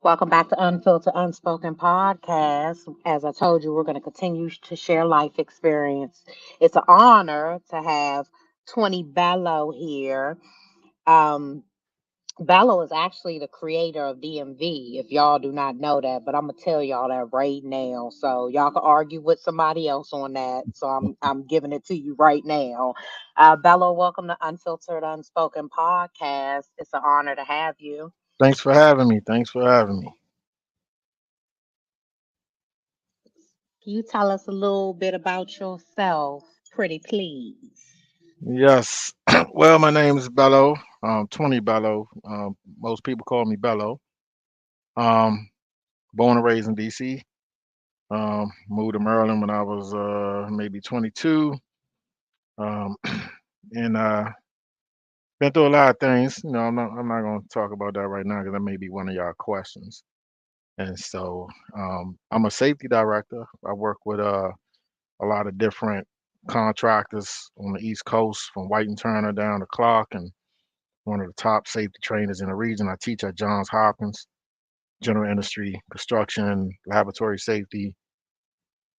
Welcome back to Unfiltered, Unspoken podcast. As I told you, we're going to continue to share life experience. It's an honor to have 20 Bello here. Um, Bello is actually the creator of DMV, if y'all do not know that, but I'm gonna tell y'all that right now. So y'all can argue with somebody else on that. So I'm giving it to you right now. Bello, welcome to Unfiltered Unspoken podcast. It's an honor to have you. Thanks for having me. Thanks for having me. Can you tell us a little bit about yourself, pretty please? Yes. Well, my name is Bello. 20 Bello. Most people call me Bello. Um, Born and raised in DC. Moved to Maryland when I was maybe 22. Um, and been through a lot of things. I'm not going to talk about that right now because that may be one of y'all questions. And so I'm a safety director. I work with a lot of different contractors on the East Coast, from White and Turner down to Clark, and one of the top safety trainers in the region. I teach at Johns Hopkins, general industry, construction, laboratory safety,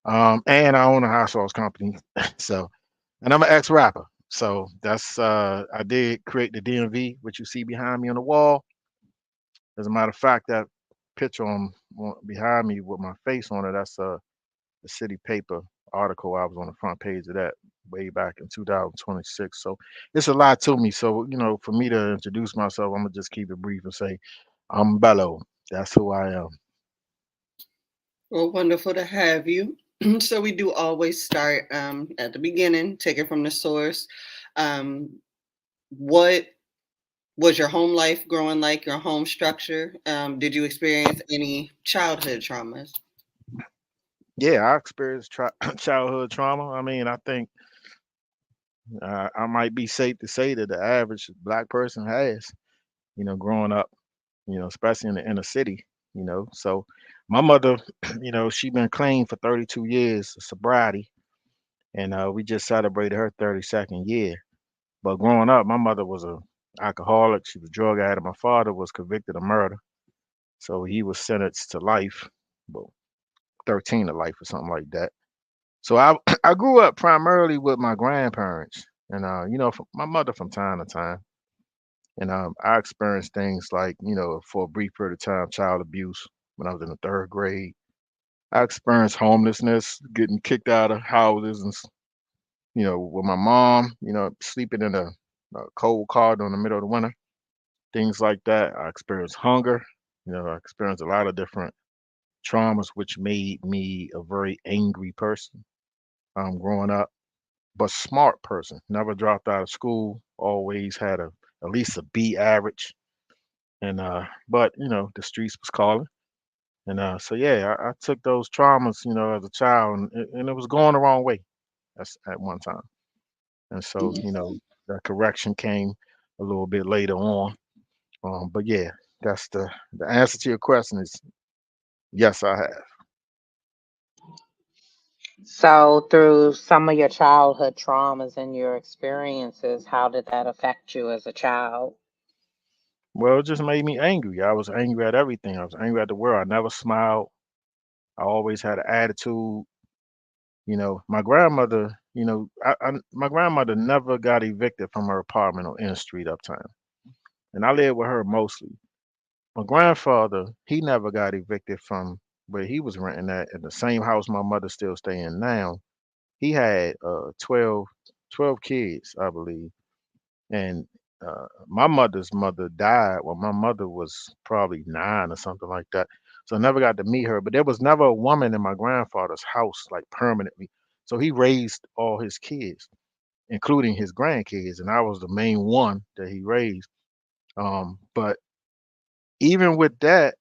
and I own a hot sauce company. So, and I'm an ex-rapper. So that's I did create the DMV, which you see behind me on the wall. As a matter of fact, that picture behind me with my face on it, that's the city paper article. I was on the front page of that way back in 2026. So it's a lot to me. So, for me to introduce myself, I'm gonna just keep it brief and say I'm Bello. That's who I am. Well, wonderful to have you. So we do always start at the beginning, take it from the source. Um, what was your home life growing like? Your home structure? Did you experience any childhood traumas? Yeah, I experienced childhood trauma. I mean, I think I might be safe to say that the average black person has, growing up, especially in the inner city, So my mother, she been clean for 32 years of sobriety, and we just celebrated her 32nd year. But growing up, my mother was a alcoholic. She was a drug addict. My father was convicted of murder, so he was sentenced to life, well, 13 to life or something like that. So I I grew up primarily with my grandparents, and my mother from time to time, and I experienced things like for a brief period of time, child abuse when I was in the third grade. I experienced homelessness, getting kicked out of houses, and with my mom, sleeping in a cold car during the middle of the winter, things like that. I experienced hunger. I experienced a lot of different traumas, which made me a very angry person growing up, but smart person. Never dropped out of school. Always had at least a B average. And but the streets was calling. And so yeah, I took those traumas, as a child, and it was going the wrong way. That's at one time. And so that correction came a little bit later on. But yeah, that's the answer to your question is yes, I have. So, through some of your childhood traumas and your experiences, how did that affect you as a child? Well, it just made me angry. I was angry at everything. I was angry at the world. I never smiled. I always had an attitude. My grandmother, my grandmother never got evicted from her apartment on N Street uptown, and I lived with her mostly. My grandfather, he never got evicted from where he was renting at in the same house my mother still staying in now. He had 12 kids, I believe. And my mother's mother died when my mother was probably 9 or something like that. So I never got to meet her. But there was never a woman in my grandfather's house like permanently. So he raised all his kids, including his grandkids, and I was the main one that he raised. But even with that,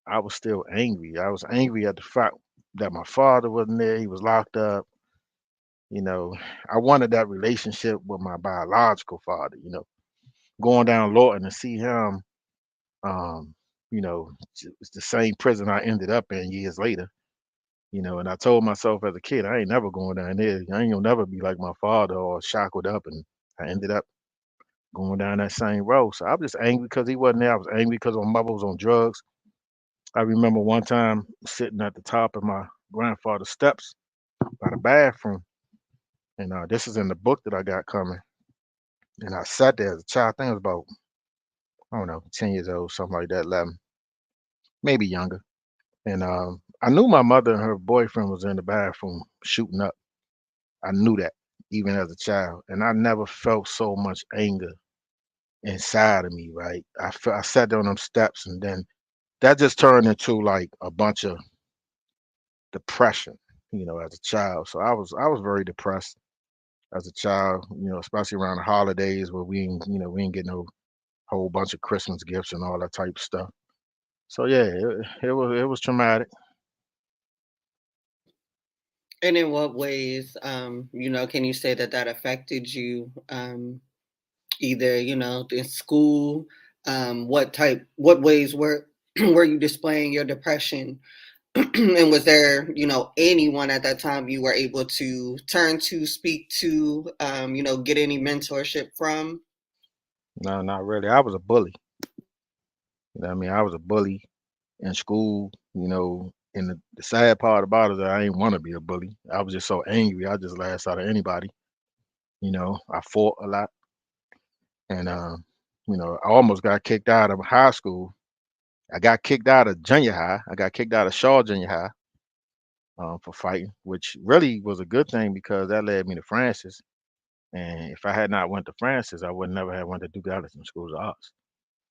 I was still angry. I was angry at the fact that my father wasn't there. He was locked up. You know, I wanted that relationship with my biological father. Going down Lawton to see him, um, it's the same prison I ended up in years later. And I told myself as a kid, I ain't never going down there. I ain't gonna never be like my father or shackled up. And I ended up going down that same road. So I was just angry because he wasn't there. I was angry because my mother was on drugs. I remember one time sitting at the top of my grandfather's steps by the bathroom, and this is in the book that I got coming. And I sat there as a child. I think I was about, I don't know, 10 years old, something like that, 11, maybe younger. And I knew my mother and her boyfriend was in the bathroom shooting up. I knew that even as a child, and I never felt so much anger inside of me. Right, I sat there on them steps, and then that just turned into like a bunch of depression. As a child. So I was very depressed as a child. Especially around the holidays where we ain't get no whole bunch of Christmas gifts and all that type of stuff. So yeah, it was traumatic. And in what ways, can you say that that affected you, either, in school? What ways were were you displaying your depression? And was there, anyone at that time you were able to turn to, speak to, get any mentorship from? No, not really. I was a bully. I mean, I was a bully in school. And the sad part about it is that I didn't want to be a bully. I was just so angry. I just lashed out at anybody. I fought a lot, and I almost got kicked out of high school. I got kicked out of junior high. I got kicked out of Shaw Junior High for fighting, which really was a good thing because that led me to Francis. And if I had not went to Francis, I would never have went to Duke Ellington Schools of Arts.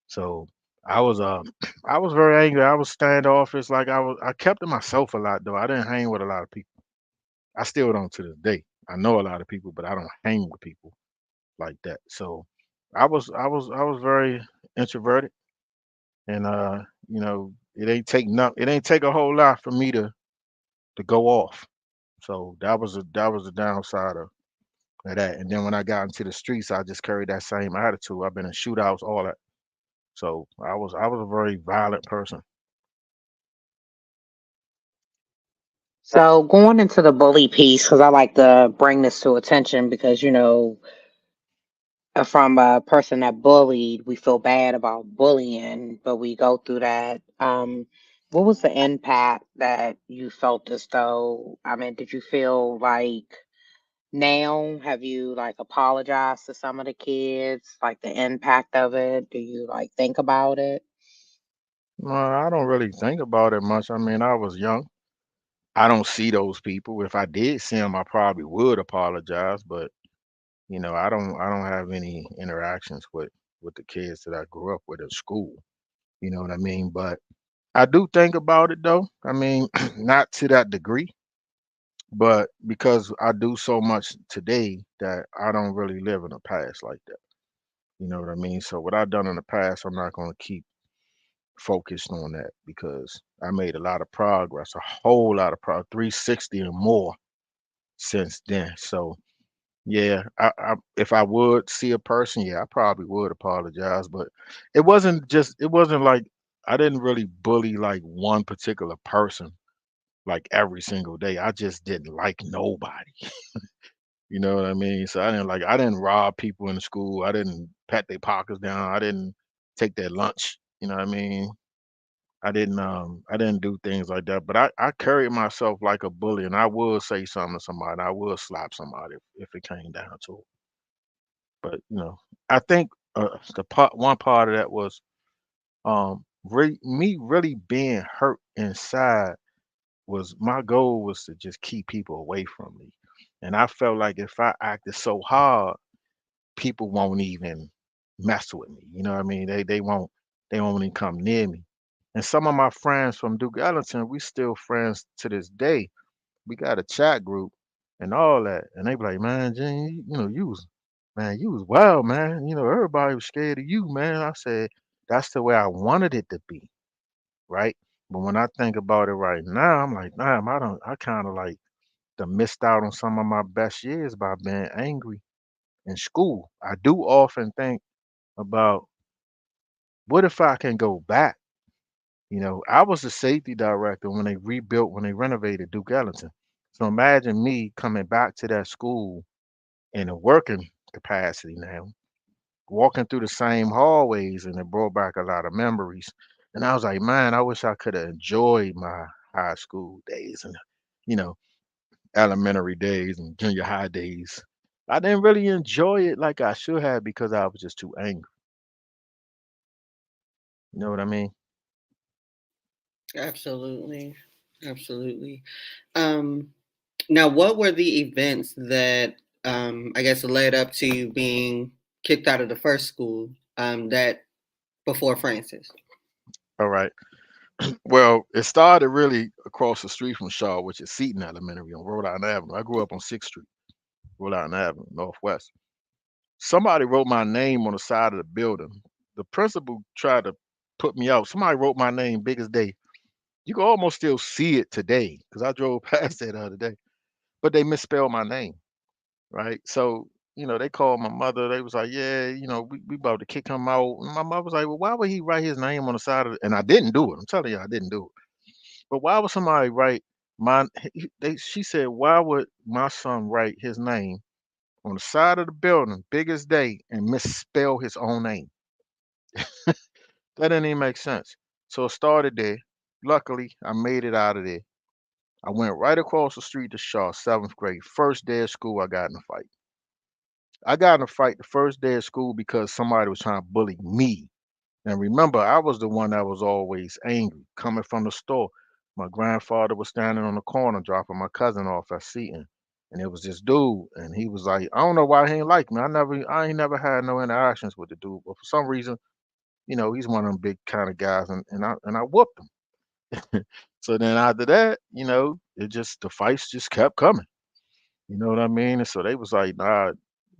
So I was I was very angry. I was standoffish. Like I kept to myself a lot though. I didn't hang with a lot of people. I still don't to this day. I know a lot of people, but I don't hang with people like that. So I was very introverted, and it ain't take a whole lot for me to go off. So that was the downside of that. And then when I got into the streets, I just carried that same attitude. I've been in shootouts, all that. So I was a very violent person. So going into the bully piece, because I like to bring this to attention because, from a person that bullied, we feel bad about bullying, but we go through that. What was the impact that you felt as though, I mean, did you feel like now have you like apologized to some of the kids, like the impact of it? Do you like think about it? I don't really think about it much. I mean, I was young. I don't see those people. If I did see them, I probably would apologize. But I don't have any interactions with the kids that I grew up with in school. You know what I mean? But I do think about it though. I mean, not to that degree, but because I do so much today that I don't really live in the past like that. You know what I mean? So what I've done in the past, I'm not going to keep focused on that because I made a lot of progress, a whole lot of progress, 360 and more since then. So yeah, if I would see a person, yeah, I probably would apologize. But it wasn't like I didn't really bully like one particular person like every single day. I just didn't like nobody. You know what I mean? So I didn't rob people in school. I didn't pat their pockets down. I didn't take their lunch. You know what I mean? I didn't do things like that. But I carried myself like a bully, and I would say something to somebody. I would slap somebody if it came down to it. But I think one part of that was me really being hurt inside. Was my goal was to just keep people away from me, and I felt like if I acted so hard, people won't even mess with me. You know what I mean? They won't even come near me. And some of my friends from Duke Ellington, we still friends to this day. We got a chat group and all that. And they be like, man, Gene, you was wild, man. Everybody was scared of you, man. I said, that's the way I wanted it to be, right? But when I think about it right now, I'm like, damn, I kind of like done missed out on some of my best years by being angry in school. I do often think about what if I can go back. I was the safety director when they renovated Duke Ellington. So imagine me coming back to that school in a working capacity now, walking through the same hallways, and it brought back a lot of memories. And I was like, man, I wish I could have enjoyed my high school days and, you know, elementary days and junior high days. I didn't really enjoy it like I should have because I was just too angry. You know what I mean? Absolutely. Absolutely. Um, Now, what were the events that I guess led up to you being kicked out of the first school that before Francis? All right. Well, it started really across the street from Shaw, which is Seton Elementary on Rhode Island Avenue. I grew up on 6th Street, Rhode Island Avenue, Northwest. Somebody wrote my name on the side of the building. The principal tried to put me out. Somebody wrote my name big as day. You can almost still see it today because I drove past it the other day. But they misspelled my name, right? So, they called my mother. They was like, yeah, we about to kick him out. And my mother was like, well, why would he write his name on the side of it? And I didn't do it. I'm telling you, I didn't do it. But why would somebody write my, she said, why would my son write his name on the side of the building, big as day, and misspell his own name? That didn't even make sense. So it started there. Luckily, I made it out of there. I went right across the street to Shaw, 7th grade. First day of school, I got in a fight. I got in a fight the first day of school because somebody was trying to bully me. And remember, I was the one that was always angry coming from the store. My grandfather was standing on the corner dropping my cousin off at Seton. And it was this dude, and he was like, I don't know why he ain't like me. I ain't never had no interactions with the dude, but for some reason, he's one of them big kind of guys, and I whooped him. So then after that, it just the fights just kept coming. You know what I mean? And so they was like, nah,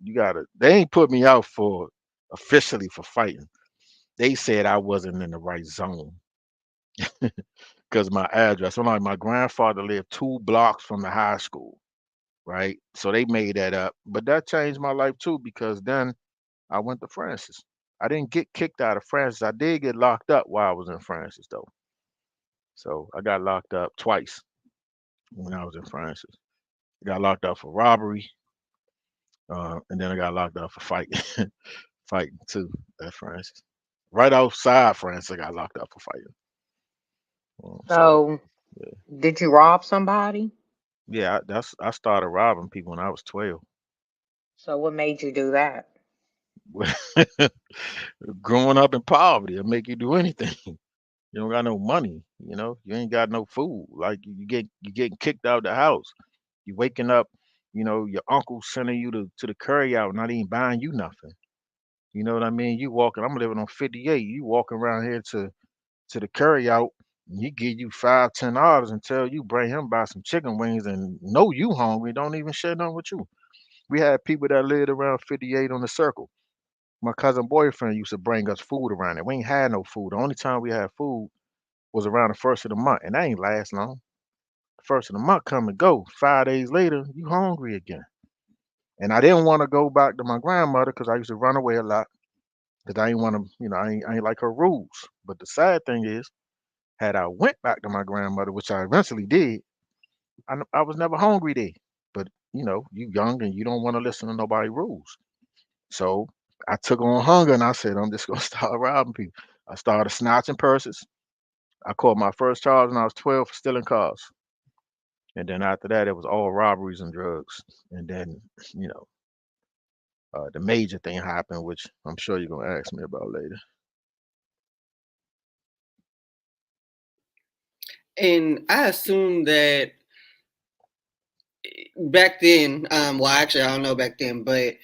you gotta. They ain't put me out for officially for fighting. They said I wasn't in the right zone because my address. I'm like, my grandfather lived 2 blocks from the high school, right? So they made that up. But that changed my life too because then I went to Francis. I didn't get kicked out of Francis. I did get locked up while I was in Francis though. So I got locked up twice when I was in Francis. I got locked up for robbery, and then I got locked up for fighting, fighting too at Francis. Right outside Francis, I got locked up for fighting. So So, yeah, did you rob somebody? yeah, I started robbing people when I was 12. So, what made you do that? Growing up in poverty, it'll make you do anything. You don't got no money, you ain't got no food. Like you getting kicked out the house. You waking up, your uncle sending you to the curry out, not even buying you nothing. You know what I mean? You walking, I'm living on 58. You walking around here to the curry out, and he give you $5, $10 and tell you bring him buy some chicken wings and know you hungry, don't even share nothing with you. We had people that lived around 58 on the circle. My cousin boyfriend used to bring us food around there. We ain't had no food. The only time we had food was around the first of the month, and that ain't last long. The first of the month come and go. 5 days later, you hungry again. And I didn't want to go back to my grandmother because I used to run away a lot because I ain't want to, I ain't like her rules. But the sad thing is, had I went back to my grandmother, which I eventually did, I was never hungry there. But you young and you don't want to listen to nobody rules. So I took on hunger and I said, I'm just gonna start robbing people. I started snatching purses. I caught my first charge when I was 12 for stealing cars. And then after that, it was all robberies and drugs. And then, you know, the major thing happened, which I'm sure you're gonna ask me about later. And I assume that back then, well, actually, I don't know back then, but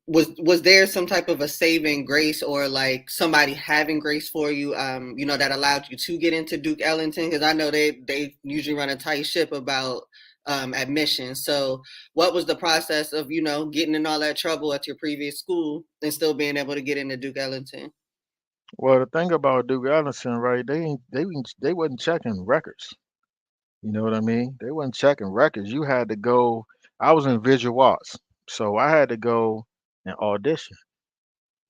was there some type of a saving grace or like somebody having grace for you, that allowed you to get into Duke Ellington? Because I know they usually run a tight ship about admission. So, what was the process of getting in all that trouble at your previous school and still being able to get into Duke Ellington? Well, the thing about Duke Ellington, right? They wasn't checking records. You know what I mean? They wasn't checking records. You had to go. I was in visual arts, so I had to go and audition.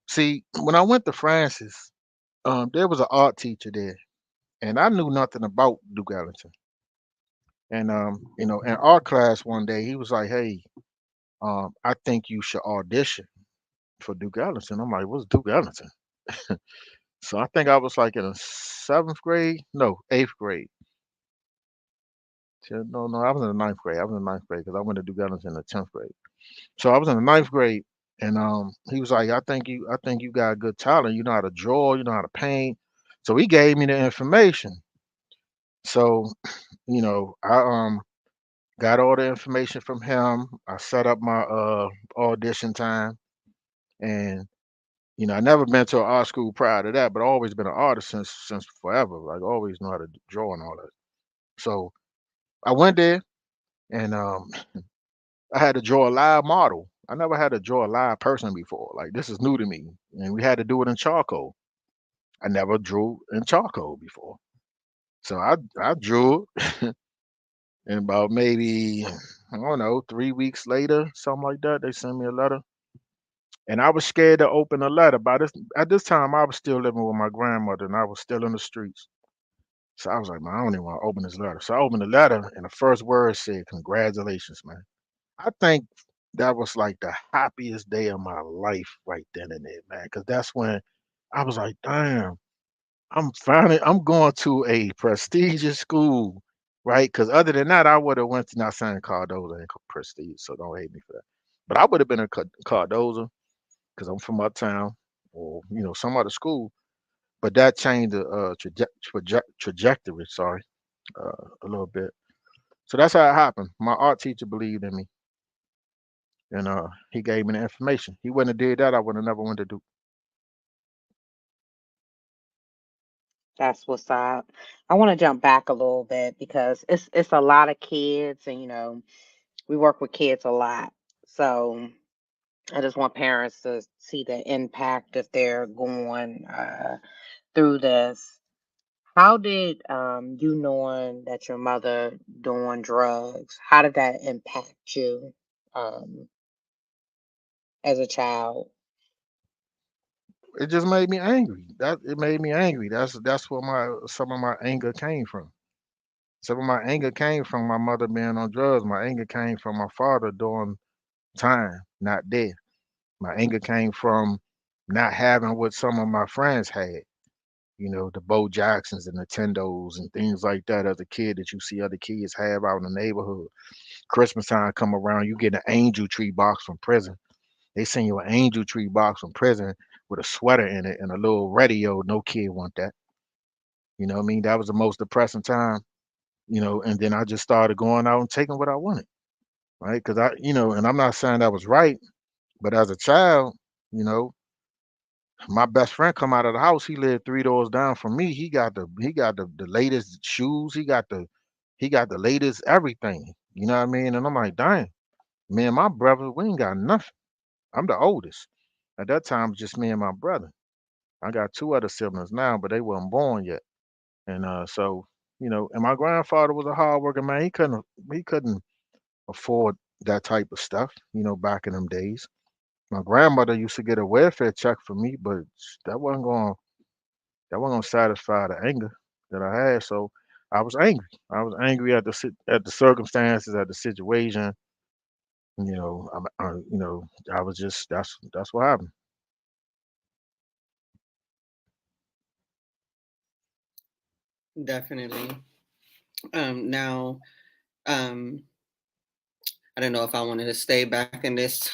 See, when I went to Francis, there was an art teacher there, and I knew nothing about Duke Ellington. And in art class one day, he was like, "Hey, I think you should audition for Duke Ellington." I'm like, "What's Duke Ellington?" So I think I was like in the seventh grade, no, eighth grade. No, no, I was in the ninth grade. I was in the ninth grade because I went to do guidance in the 10th grade. So I was in the ninth grade, and he was like, I think you got good talent. You know how to draw, you know how to paint. So he gave me the information. So I got all the information from him. I set up my audition time, and I never been to an art school prior to that, but I always been an artist since forever. Like always know how to draw and all that. So I went there, and I had to draw a live model. I never had to draw a live person before. Like this is new to me, and we had to do it in charcoal. I never drew in charcoal before, so I drew it, and about maybe I don't know 3 weeks later, something like that, they sent me a letter, and I was scared to open the letter. By this At this time, I was still living with my grandmother, and I was still in the streets. So I was like, man, I don't even want to open this letter. So I opened the letter, and the first word said, "Congratulations, man." I think that was like the happiest day of my life right then and there, man. Because that's when I was like, damn, I'm going to a prestigious school, right? Because other than that, I would have went to not saying Cardozo ain't prestige, so don't hate me for that. But I would have been a Cardozo because I'm from uptown or some other school. But that changed the trajectory, sorry, a little bit. So that's how it happened. My art teacher believed in me, and he gave me the information. He wouldn't have did that, I would have never went to do. That's what's up. I want to jump back a little bit because it's a lot of kids, and we work with kids a lot. So I just want parents to see the impact if they're going through this. How did you knowing that your mother doing drugs, how did that impact you um, as a child? It just made me angry. That it made me angry. That's where my some of my anger came from. Some of my anger came from my mother being on drugs. My anger came from my father doing time, not dead. My anger came from not having what some of my friends had. The Bo Jacksons, the Nintendos, and things like that as a kid that you see other kids have out in the neighborhood. Christmas time come around, you get an angel tree box from prison. They send you an angel tree box from prison with a sweater in it and a little radio. No kid want that. You know what I mean? That was the most depressing time. And then I just started going out and taking what I wanted, right? Because and I'm not saying that was right, but as a child, you know, my best friend come out of the house. He lived 3 doors down from me. He got the latest shoes. He got the latest everything. You know what I mean? And I'm like, dang, me and my brother, we ain't got nothing. I'm the oldest. At that time, just me and my brother. I got two other siblings now, but they weren't born yet. And so, and my grandfather was a hard working man. He couldn't afford that type of stuff, back in them days. My grandmother used to get a welfare check for me, but that wasn't going that wasn't gonna satisfy the anger that I had. So I was angry. I was angry at at the circumstances, at the situation. I was just that's what happened. Definitely. Now, um, I don't know if I wanted to stay back in this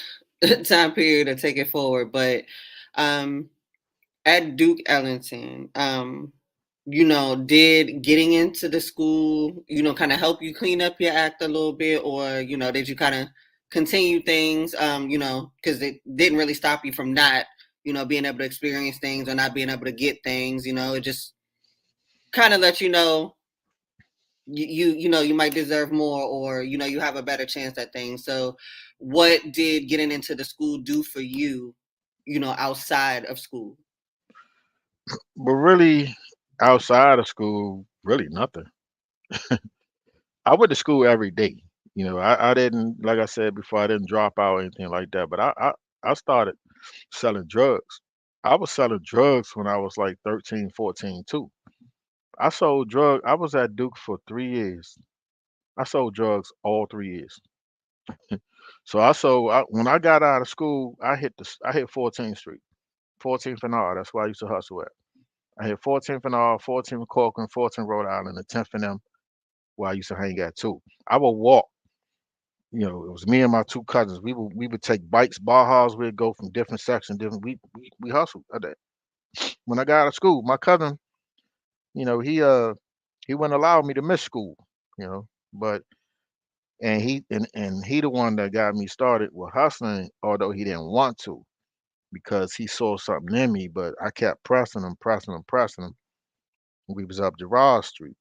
time period or take it forward, but um, at Duke Ellington, did getting into the school, kind of help you clean up your act a little bit, or did you kind of continue things, because it didn't really stop you from not, being able to experience things or not being able to get things, it just kind of let you know you might deserve more, or you have a better chance at things. So what did getting into the school do for you, outside of school? But really, outside of school, really nothing. I went to school every day. I didn't, like I said before, I didn't drop out or anything like that. But I started selling drugs. I was selling drugs when I was like 13, 14 too. I sold drugs. I was at Duke for 3 years. I sold drugs all 3 years. So when I got out of school, I hit 14th Street, 14th and R. That's where I used to hustle at. I hit 14th and all, 14th Corcoran, 14th Rhode Island, and 10th and them where I used to hang at too. I would walk. It was me and my two cousins. We would take bikes, Bajas. We'd go from different sections, different. We hustled. When I got out of school, my cousin, you know, he wouldn't allow me to miss school. But and he the one that got me started with hustling, although he didn't want to because he saw something in me. But I kept pressing him, pressing him, pressing him. We was up Gerard Street.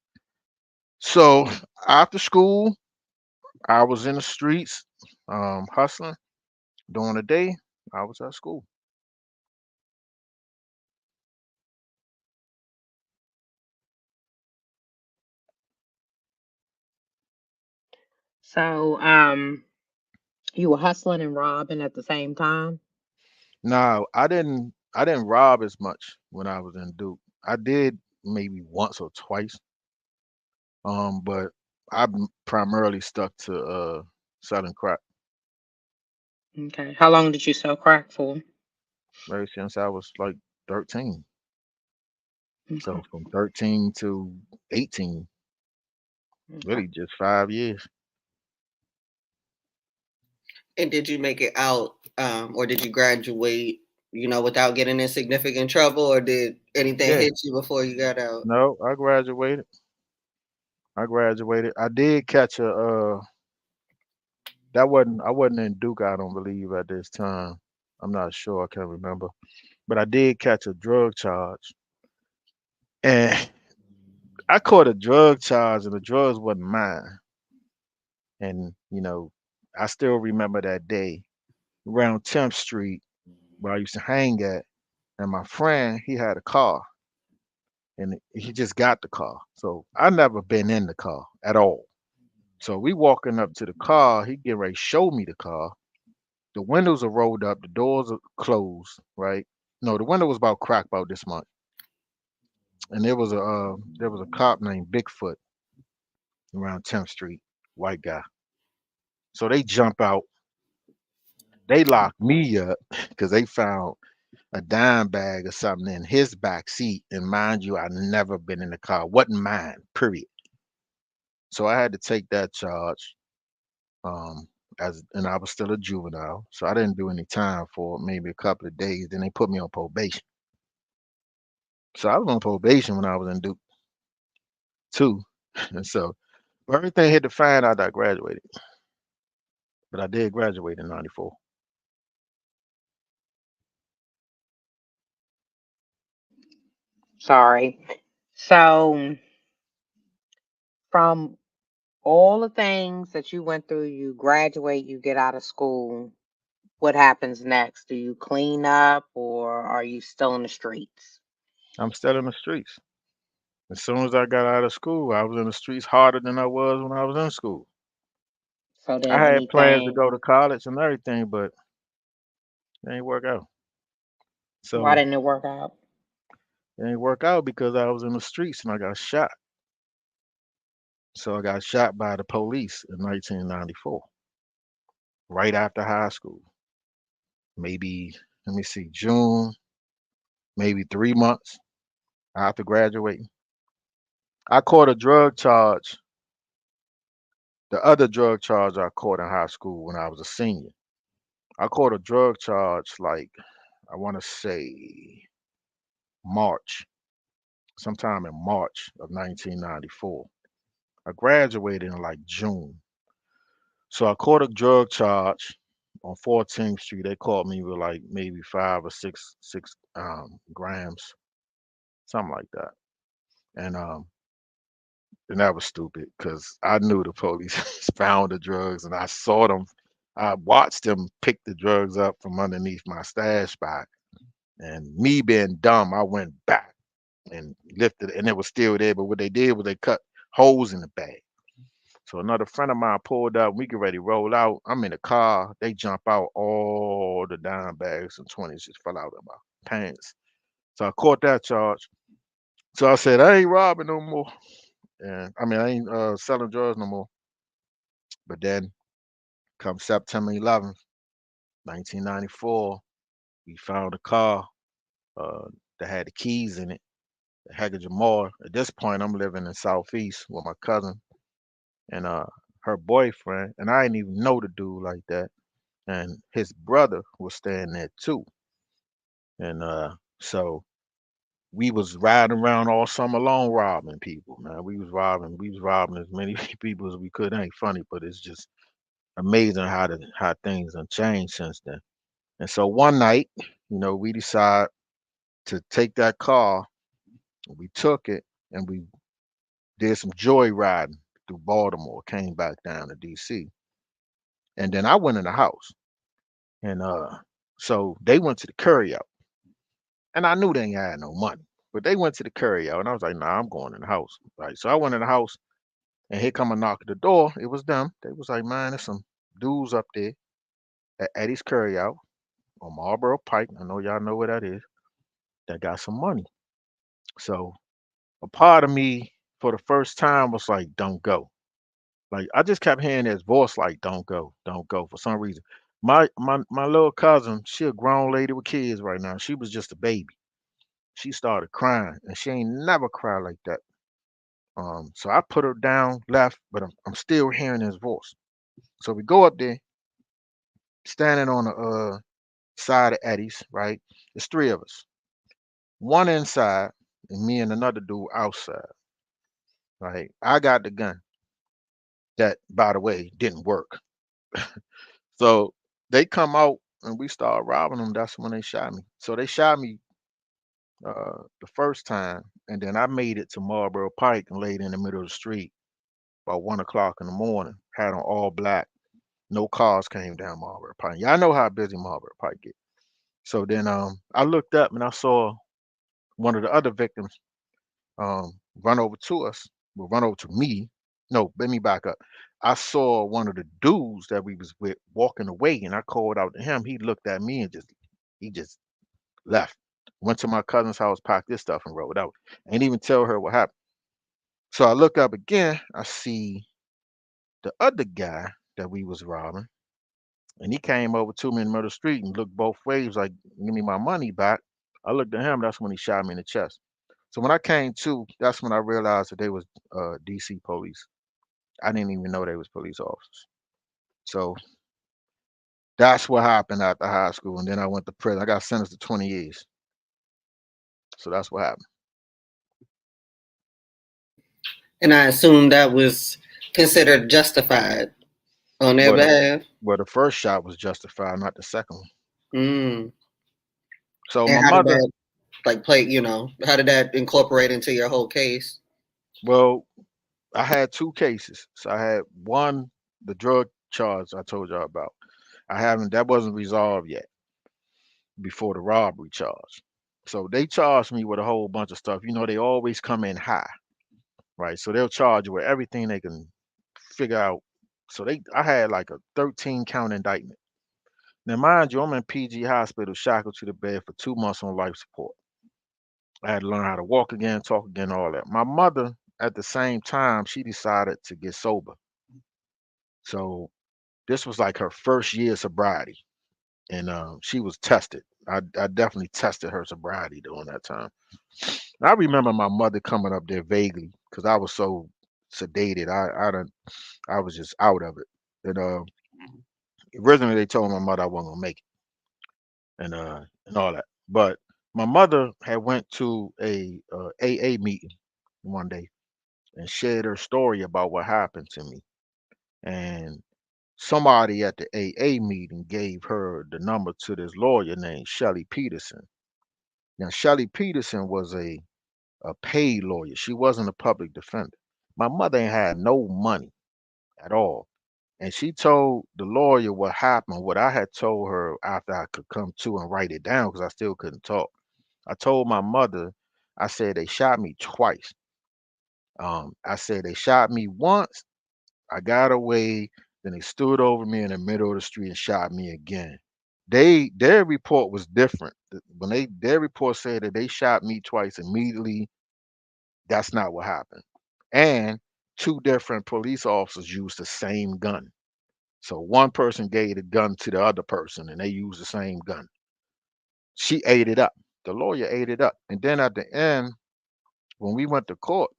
So after school, I was in the streets, hustling. During the day, I was at school. So, you were hustling and robbing at the same time? Now, I didn't rob as much when I was in Duke. I did maybe once or twice. But primarily stuck to selling crack Okay. How long did you sell crack for? ever since I was like 13. Okay. So from 13 to 18, Okay. really just 5 years. And did you make it out, or did you graduate, without getting in significant trouble, or did anything Yeah, hit you before you got out? no, I graduated. I graduated. I did catch a that wasn't I wasn't in Duke, I don't believe at this time. I'm not sure, I can't remember. But I did catch a drug charge. And I caught a drug charge and the drugs wasn't mine. And, I still remember that day around 10th Street where I used to hang at. And my friend, he had a car and he just got the car. So I never been in the car at all. So we walking up to the car, he getting ready to show me the car. The windows are rolled up, the doors are closed, right? No, the window was about cracked about this much. And there was a cop named Bigfoot around 10th Street, white guy. So they jump out, they lock me up because they found a dime bag or something in his back seat. And mind you, I never been in the car. Wasn't mine, period. So I had to take that charge. And I was still a juvenile. So I didn't do any time for maybe a couple of days. Then they put me on probation. So I was on probation when I was in Duke too. And so but everything hit the fan after I graduated. But I did graduate in '94. Sorry. So, from all the things that you went through, you graduate, you get out of school. What happens next? Do you clean up or are you still in the streets? I'm still in the streets. As soon as I got out of school, I was in the streets harder than I was when I was in school. So I then had plans to anything, go to college and everything, but it ain't work out. why So didn't it work out? it ain't work out because I was in the streets and I got shot. So I got shot by the police in 1994, right after high school. Maybe, let me see, June, maybe 3 months after graduating. I caught a drug charge, the other drug charge I caught in high school when I was a senior. I caught a drug charge like, I want to say March, sometime in March of 1994. I graduated in like June. So I caught a drug charge on 14th Street. They caught me with like maybe 5 or 6 grams, something like that. And that was stupid because I knew the police found the drugs and I saw them. I watched them pick the drugs up from underneath my stash spot. And me being dumb, I went back and lifted it, and it was still there. But what they did was they cut holes in the bag. So another friend of mine pulled up. We get ready to roll out. I'm in the car. They jump out. All the dime bags and 20s just fell out of my pants. So I caught that charge. So I said, I ain't robbing no more. And I mean, I ain't selling drugs no more. But then come September 11th, 1994, we found a car uh, that had the keys in it. Hager Jamal. At this point, I'm living in Southeast with my cousin and her boyfriend, and I didn't even know the dude like that. And his brother was staying there too. And so we was riding around all summer long robbing people, man. We was robbing as many people as we could. It ain't funny, but it's just amazing how things have changed since then. And so one night, we decide to take that car. We took it and we did some joyriding through Baltimore, came back down to DC. And then I went in the house. And so they went to the curry out. And I knew they ain't had no money. But they went to the curry out and I was like, nah, I'm going in the house. Right. So I went in the house and here come a knock at the door. It was them. They was like, man, there's some dudes up there at Eddie's Curry Out on Marlboro Pike. I know y'all know where that is. That got some money. So a part of me for the first time was like, don't go. Like I just kept hearing this voice like, don't go for some reason. My little cousin, she a grown lady with kids right now. She was just a baby. She started crying and she ain't never cried like that. So I put her down, left, but I'm still hearing his voice. So we go up there, standing on the side of Eddie's, right? There's three of us. One inside and me and another dude outside. Right. I got the gun. That, by the way, didn't work. So they come out and we start robbing them. That's when they shot me. So they shot me the first time, and then I made it to Marlboro Pike and laid in the middle of the street about 1 o'clock in the morning. Had on all black. No cars came down Marlboro Pike. Y'all know how busy Marlboro Pike get. So then I looked up and I saw one of the other victims run over to us. Well, run over to me. No, let me back up. I saw one of the dudes that we was with walking away, and I called out to him. He looked at me and he just left. Went to my cousin's house, packed his stuff, and rode out. Ain't even tell her what happened. So I look up again. I see the other guy that we was robbing, and he came over to me in the middle of the street and looked both ways, like, "Give me my money back." I looked at him. That's when he shot me in the chest. So when I came to, that's when I realized that they was DC police. I didn't even know they was police officers. So that's what happened after high school, and then I went to prison. I got sentenced to 20 years. So that's what happened. And I assume that was considered justified on their Well, behalf. the first shot was justified, not the second one. Mm. So my And how did mother, that like play? How did that incorporate into your whole case? well, I had two cases. So I had one, the drug charge I told y'all about. That wasn't resolved yet before the robbery charge. So they charged me with a whole bunch of stuff. They always come in high, right? So they'll charge you with everything they can figure out. So I had like a 13 count indictment. Now, mind you, I'm in PG hospital, shackled to the bed for 2 months on life support. I had to learn how to walk again, talk again, all that. My mother, at the same time, she decided to get sober. So this was like her first year of sobriety, and she was tested. I definitely tested her sobriety during that time. I remember my mother coming up there vaguely because I was so sedated. I was just out of it. And originally they told my mother I wasn't gonna make it, and all that. But my mother had went to a AA meeting one day and shared her story about what happened to me. And somebody at the AA meeting gave her the number to this lawyer named Shelly Peterson. Now, Shelly Peterson was a paid lawyer. She wasn't a public defender. My mother ain't had no money at all. And she told the lawyer what happened, what I had told her after I could come to and write it down because I still couldn't talk. I told my mother, I said they shot me twice. I said they shot me once, I got away, then they stood over me in the middle of the street and shot me again. Their report was different. When their report said that they shot me twice immediately, that's not what happened. And two different police officers used the same gun. So one person gave the gun to the other person and they used the same gun. She ate it up. The lawyer ate it up. And then at the end, when we went to court,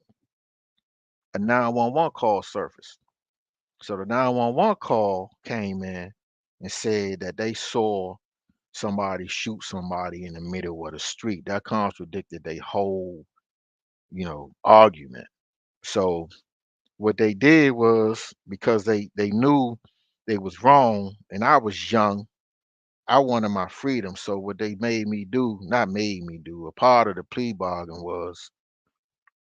a 911 call surfaced. So the 911 call came in and said that they saw somebody shoot somebody in the middle of the street. That contradicted their whole, argument. So what they did was, because they knew they was wrong and I was young, I wanted my freedom. So what they made me do, not made me do, a part of the plea bargain was,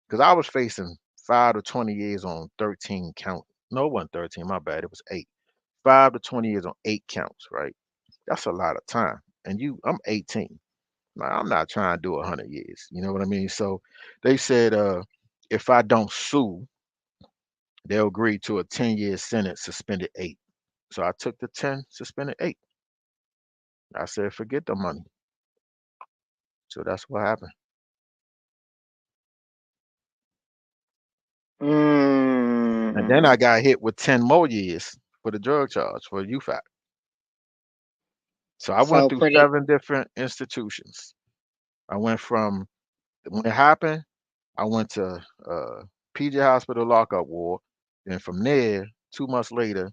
because I was facing 5 to 20 years on 13 count. No, it wasn't 13, my bad. It was 8. 5 to 20 years on 8 counts, right? That's a lot of time. And I'm 18. Now, I'm not trying to do 100 years. You know what I mean? So they said, if I don't sue, they'll agree to a 10-year sentence, suspended 8. So I took the 10, suspended 8. I said, forget the money. So that's what happened. And then I Mm. got hit with 10 more years for the drug charge for UFAC. So I went So through pretty. 7 different institutions. I went from, when it happened, I went to PJ Hospital lockup ward. Then from there, 2 months later,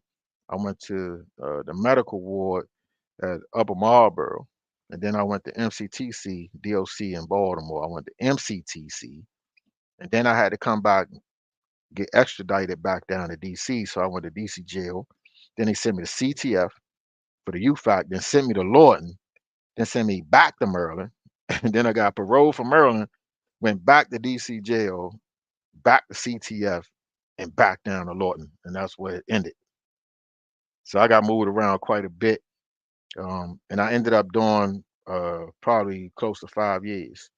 I went to the medical ward at Upper Marlboro. And then I went to MCTC, DOC in Baltimore. I went to MCTC. And then I had to come back, get extradited back down to DC. So I went to DC jail. Then they sent me to CTF for the UFAC, then sent me to Lawton, then sent me back to Maryland. And then I got parole from Maryland, went back to DC jail, back to CTF, and back down to Lawton. And that's where it ended. So I got moved around quite a bit. And I ended up doing probably close to 5 years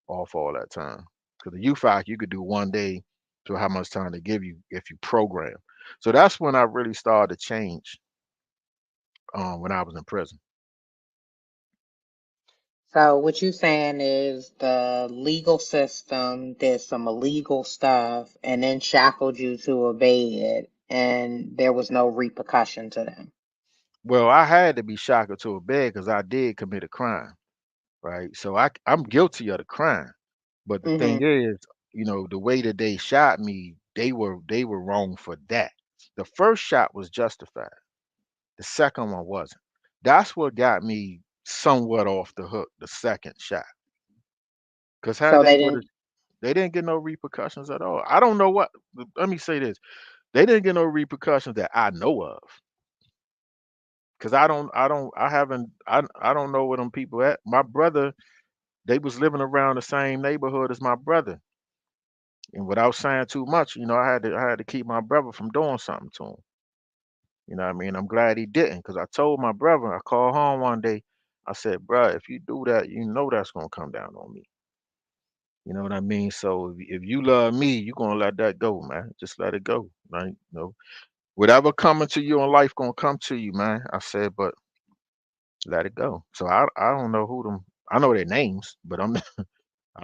off all that time. Because the UFAC, you could do one day to how much time they give you if you program. So that's when I really started to change, when I was in prison. So what you saying is the legal system did some illegal stuff and then shackled you to a bed and there was no repercussion to them. Well, I had to be shackled to a bed because I did commit a crime, right? So I'm guilty of the crime. But the thing Hmm. is, the way that they shot me, they were wrong for that. The first shot was justified. The second one wasn't. That's what got me somewhat off the hook, the second shot. Because how So they they would have, didn't. they didn't get no repercussions at all. I don't know what, let me say this. They didn't get no repercussions that I know of. Because I don't know where them people at. My brother, they was living around the same neighborhood as my brother. And without saying too much, I had to keep my brother from doing something to him. You know what I mean? I'm glad he didn't, because I told my brother, I called home one day, I said, bruh, if you do that, you know that's gonna come down on me. You know what I mean? So if you love me, you gonna let that go, man. Just let it go. Right? Whatever coming to you in life gonna come to you, man. I said, but let it go. So I don't know who them. I know their names, but I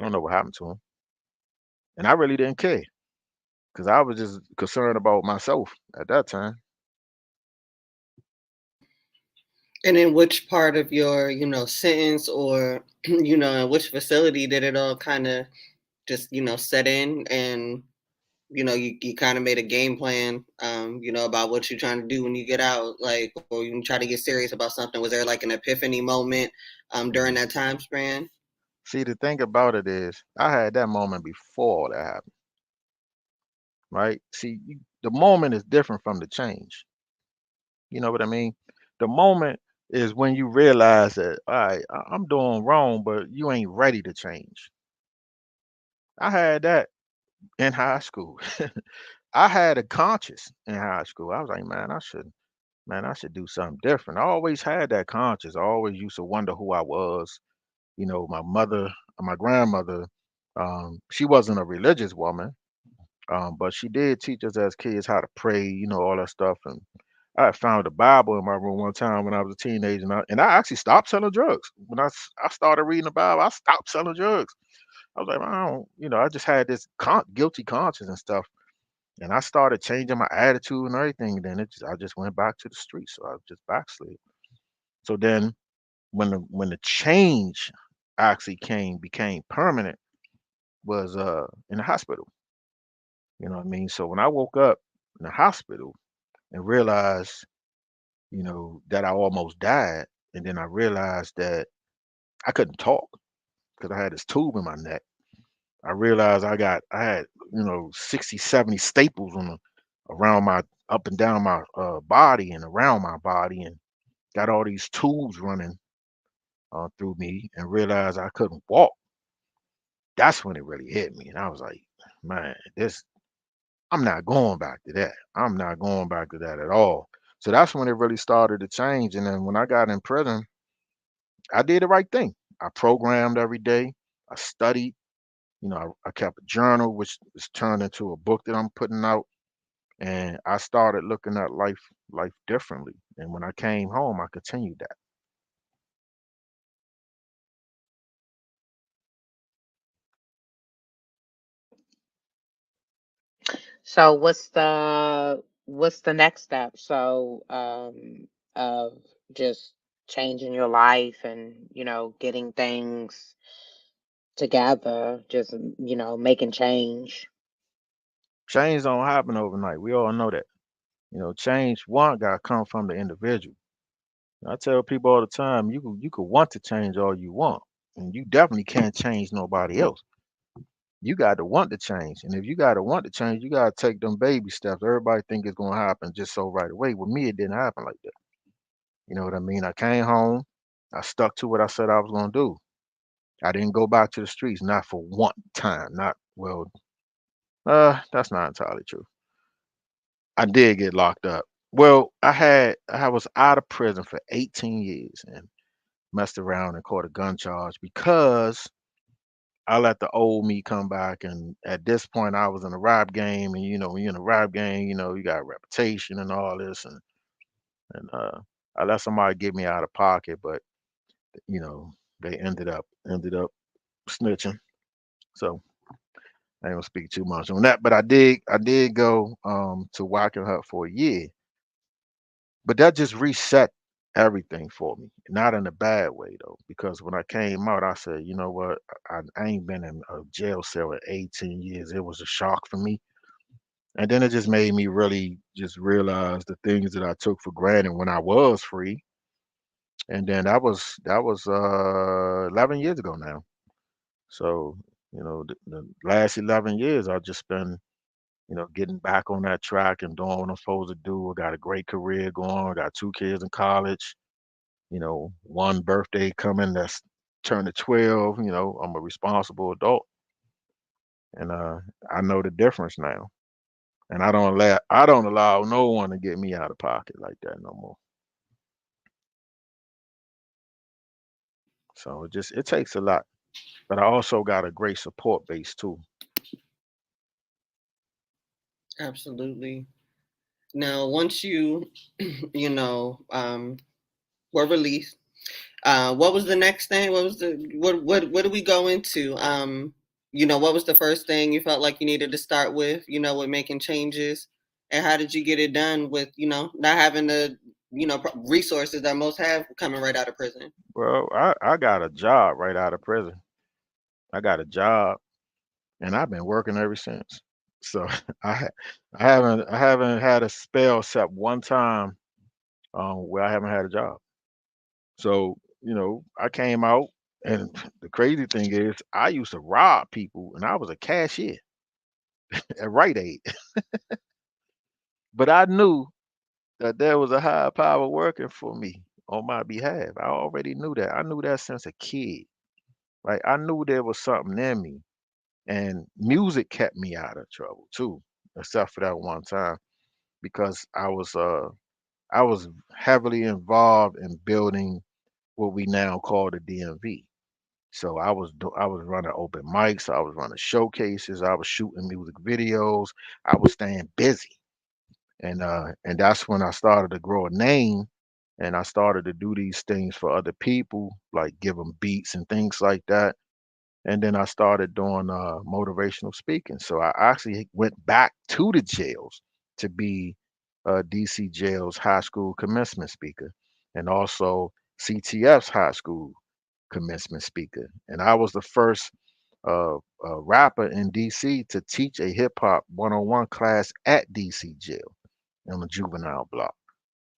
don't know what happened to them. And I really didn't care, because I was just concerned about myself at that time. And in which part of your, sentence or, in which facility did it all kind of just, set in and, you kind of made a game plan, about what you're trying to do when you get out, like, or you try to get serious about something. Was there like an epiphany moment during Mhm. that time span? See, the thing about it is, I had that moment before all that happened, right? See, the moment is different from the change. You know what I mean? The moment is when you realize that, all right, I'm doing wrong, but you ain't ready to change. I had that in high school. I had a conscience in high school. I was like, man, I should do something different. I always had that conscience. I always used to wonder who I was. My mother, my grandmother, she wasn't a religious woman, but she did teach us as kids how to pray, all that stuff. And I had found the Bible in my room one time when I was a teenager, and I actually stopped selling drugs. When I started reading the Bible, I stopped selling drugs. I was like, I don't, I just had this guilty conscience and stuff. And I started changing my attitude and everything. Then I just went back to the streets. So I just backslid. So then when the change actually became permanent, was in the hospital. You know what I mean? So when I woke up in the hospital and realized, that I almost died, and then I realized that I couldn't talk because I had this tube in my neck. I realized I had 60, 70 staples around my up and down my body and around my body, and got all these tubes running through me, and realized I couldn't walk. That's when it really hit me, and I was like, man, this I'm not going back to that. I'm not going back to that at all. So that's when it really started to change. And then when I got in prison, I did the right thing. I programmed every day. I studied. I kept a journal, which is turned into a book that I'm putting out. And I started looking at life differently. And when I came home, I continued that. So what's the next step? So of just changing your life and getting things together, just making change. Change don't happen overnight. We all know that. Change one got to come from the individual. I tell people all the time, you could want to change all you want, and you definitely can't change nobody else. You got to want to change, and if you got to want to change, you got to take them baby steps. Everybody think it's gonna happen just so right away. With me, it didn't happen like that. You know what I mean? I came home, I stuck to what I said I was gonna do. I didn't go back to the streets, not for one time. Not well. That's not entirely true. I did get locked up. Well, I was out of prison for 18 years and messed around and caught a gun charge because I let the old me come back. And at this point, I was in a rap game, and when you're in a rap game, you got a reputation and all this, and I let somebody get me out of pocket, but you know they ended up snitching. So I ain't gonna speak too much on that, but I did go to Wackenhut for a year, but that just reset everything for me. Not in a bad way though, because when I came out, I said, you know what, I ain't been in a jail cell in 18 years. It was a shock for me. And then it just made me really just realize the things that I took for granted when I was free. And then that was 11 years ago now. So, the last 11 years I've just been, getting back on that track and doing what I'm supposed to do. I got a great career going. I got two kids in college. One birthday coming that's turning 12. I'm a responsible adult, and I know the difference now. And I don't allow no one to get me out of pocket like that no more. So it takes a lot. But I also got a great support base too. Absolutely. Now, once you, you know, were released, what was the next thing? What was the what did we go into? What was the first thing you felt like you needed to start with? With making changes, and how did you get it done with not having the resources that most have coming right out of prison? Well, I got a job right out of prison. I got a job, and I've been working ever since. So I ha- I haven't had a spell except one time where I haven't had a job. So I came out, and the crazy thing is, I used to rob people, and I was a cashier at Rite Aid. But I knew that there was a higher power working for me on my behalf. I already knew that. I knew that since a kid. Like I knew there was something in me, and music kept me out of trouble too, except for that one time because I was heavily involved in building what we now call the DMV. So I was running open mics, I was running showcases, I was shooting music videos, I was staying busy. And that's when I started to grow a name, and I started to do these things for other people, like give them beats and things like that. And then I started doing motivational speaking. So I actually went back to the jails to be DC jails high school commencement speaker, and also CTF's high school commencement speaker. And I was the first a rapper in DC to teach a hip hop 101 class at DC jail on the juvenile block.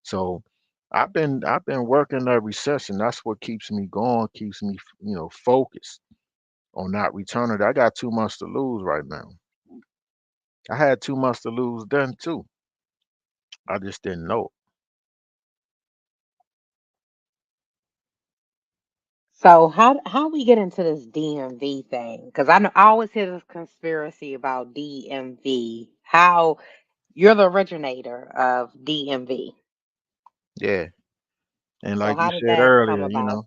So I've been working ever since, and that's what keeps me going, keeps me focused on not returning. I got 2 months to lose right now. I had 2 months to lose then too. I just didn't know So how we get into this DMV thing? Because I always hear this conspiracy about DMV. How you're the originator of DMV. it. Yeah, and So like you how did said that come earlier, about?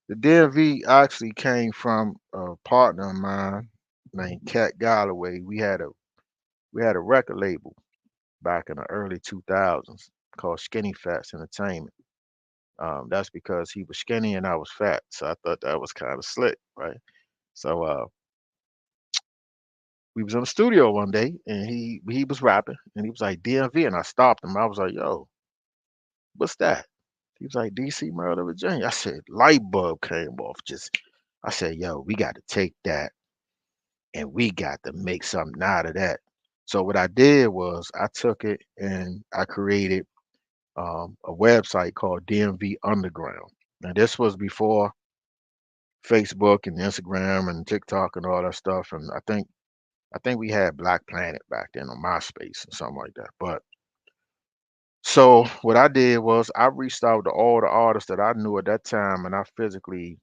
the DMV actually came from a partner of mine named Cat Galloway. We had a record label back in the early 2000s called Skinny Fats Entertainment. That's because he was skinny and I was fat, so I thought that was kind of slick, right? So we was in the studio one day and he was rapping and he was like DMV and I stopped him. I was like, "Yo, what's that?" He was like DC, Maryland, Virginia. I said, light bulb came off. Just I said, "Yo, we got to take that and we got to make something out of that." So what I did was I took it and I created a website called DMV Underground. Now this was before Facebook and Instagram and TikTok and all that stuff. And I think we had Black Planet back then on MySpace or something like that. But so what I did was I reached out to all the artists that I knew at that time, and I physically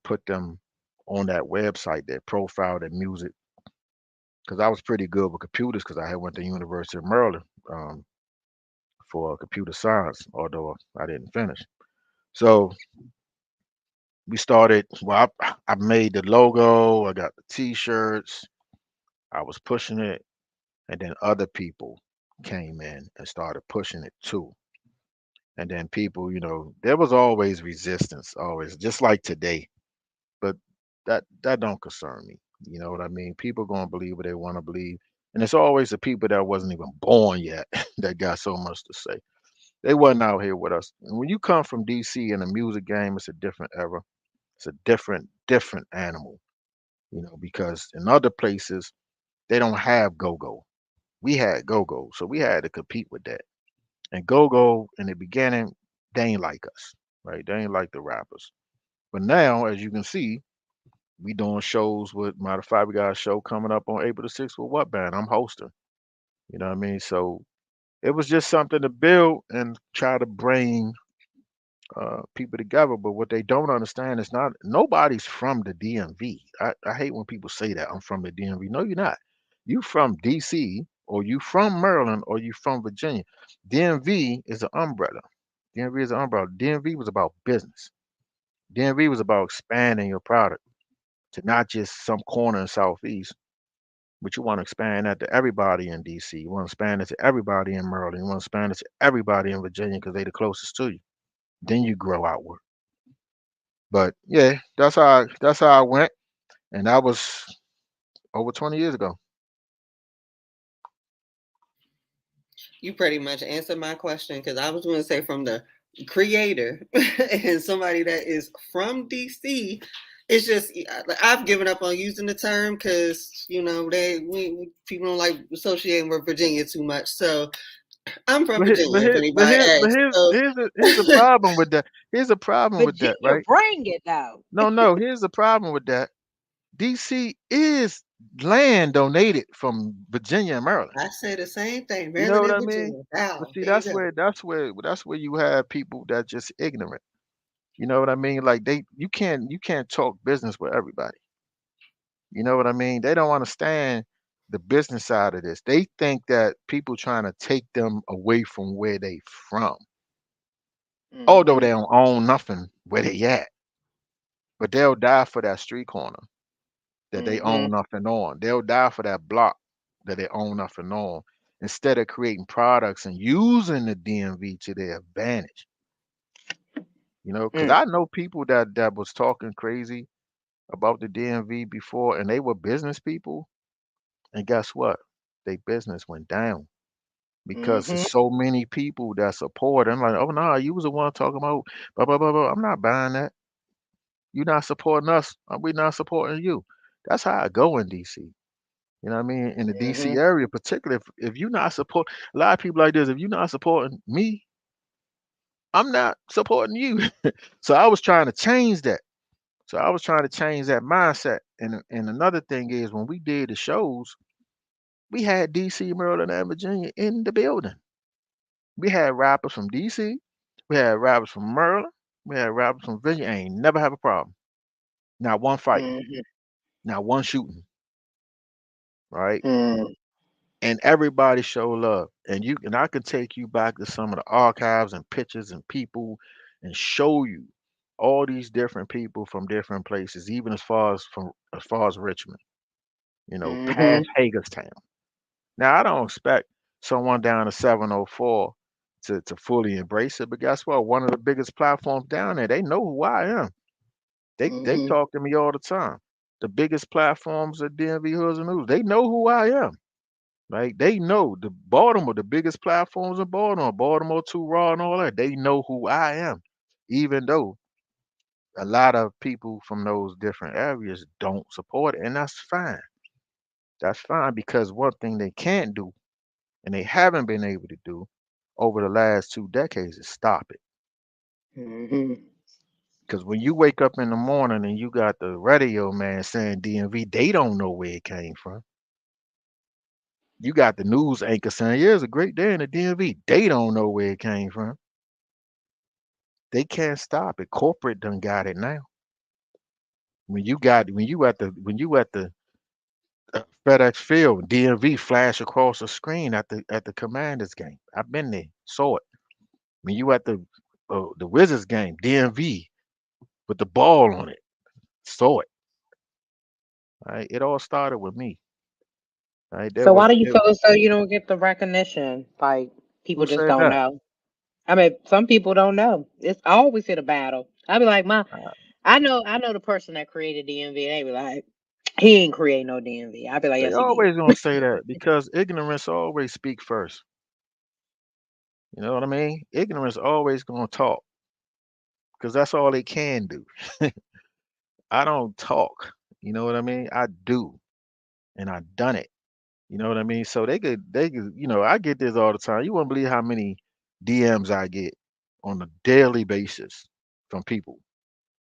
put them on that website, their profile, their music, because I was pretty good with computers because I had went to University of Maryland um, for computer science, although I didn't finish. So we started. Well, I made the logo. I got the T-shirts. I was pushing it, and then other people came in and started pushing it too. And then people, there was always resistance, always, just like today. But that don't concern me. You know what I mean? People gonna believe what they want to believe, and it's always the people that wasn't even born yet that got so much to say. They wasn't out here with us. And when you come from DC in the music game, it's a different era. It's a different animal. Because in other places they don't have go-go. We had go-go, so we had to compete with that. And go-go in the beginning, they ain't like us, right? They ain't like the rappers. But now, as you can see, we doing shows with matter of fact, we got a show coming up on April the 6th with what band? I'm hosting. You know what I mean? So it was just something to build and try to bring people together. But what they don't understand is not nobody's from the DMV. I hate when people say that I'm from the DMV. No, you're not. You from DC or you from Maryland or you from Virginia. DMV is an umbrella. DMV is an umbrella. DMV was about business. DMV was about expanding your product to not just some corner in Southeast, but you want to expand that to everybody in DC. You want to expand it to everybody in Maryland. You want to expand it to everybody in Virginia because they the closest to you. Then you grow outward. But yeah, that's how I went, and that was over 20 years ago. You pretty much answered my question because I was going to say from the creator and somebody that is from DC. It's just I've given up on using the term because people don't like associating with Virginia too much. So I'm from But here, but Virginia. If here, but anybody here, but asks, here's so here's the problem with that. Here's the problem with that, Virginia right? bring it though. No, no. Here's the problem with that. DC is land donated from Virginia and Maryland. I say the same thing. You know Maryland what and I mean? Virginia. But Wow, see, there you that's go. where you have people that just ignorant. You know what I mean? Like you can't talk business with everybody. You know what I mean? They don't understand the business side of this. They think that people trying to take them away from where they from, although Hmm. they don't own nothing where they at, but they'll die for that street corner that they Hmm. own nothing on. They'll die for that block that they own nothing on. Instead of creating products and using the DMV to their advantage. Because Mm. I know people that was talking crazy about the DMV before, and they were business people, and guess what? Their business went down because there's Hmm. so many people that support. I'm like, oh no, you was the one talking about blah blah blah blah. I'm not buying that. You're not supporting us. We're not supporting you. That's how I go in DC. You know what I mean? In the DC Mhm. area, particularly if you're not support a lot of people like this, if you're not supporting me, I'm not supporting you. So I was trying to change that. So I was trying to change that mindset. And another thing is when we did the shows, we had DC, Maryland, and Virginia in the building. We had rappers from DC, we had rappers from Maryland, we had rappers from Virginia. Ain't never have a problem. Not one fight, Mhm. not one shooting, right? Mhm. And everybody show love. And I can take you back to some of the archives and pictures and people and show you all these different people from different places, even as far as Richmond, Mhm. past Hagerstown. Now I don't expect someone down to 704 to fully embrace it, but guess what? One of the biggest platforms down there, they know who I am. They Mhm. talk to me all the time. The biggest platforms at DMV Hoods and News, they know who I am. Like they know the Baltimore, the biggest platforms in Baltimore, Baltimore 2 Raw and all that. They know who I am, even though a lot of people from those different areas don't support it, and that's fine. That's fine because one thing they can't do, and they haven't been able to do over the last 2 decades, is stop it. Mhm. Because when you wake up in the morning and you got the radio man saying DMV, they don't know where it came from. You got the news anchor saying, yeah, it's a great day in the DMV. They don't know where it came from. They can't stop it. Corporate done got it now. When you at the FedEx Field, DMV flash across the screen at the Commanders game. I've been there, saw it. When you at the Wizards game, DMV with the ball on it, saw it. Right? It all started with me. Right? So why do you feel as though you don't get the recognition? Like Who people just said don't that? know. I mean, some people don't know. It's I always hit a battle. I be like, Uh, I know the person that created DMV. They be like, he ain't create no DMV. I be like, they yes, he did. always gonna say that because ignorance always speak first. You know what I mean? Ignorance always gonna talk because that's all they can do. I don't talk. You know what I mean? I do, and I done it. You know what I mean? So I get this all the time. You won't believe how many DMs I get on a daily basis from people.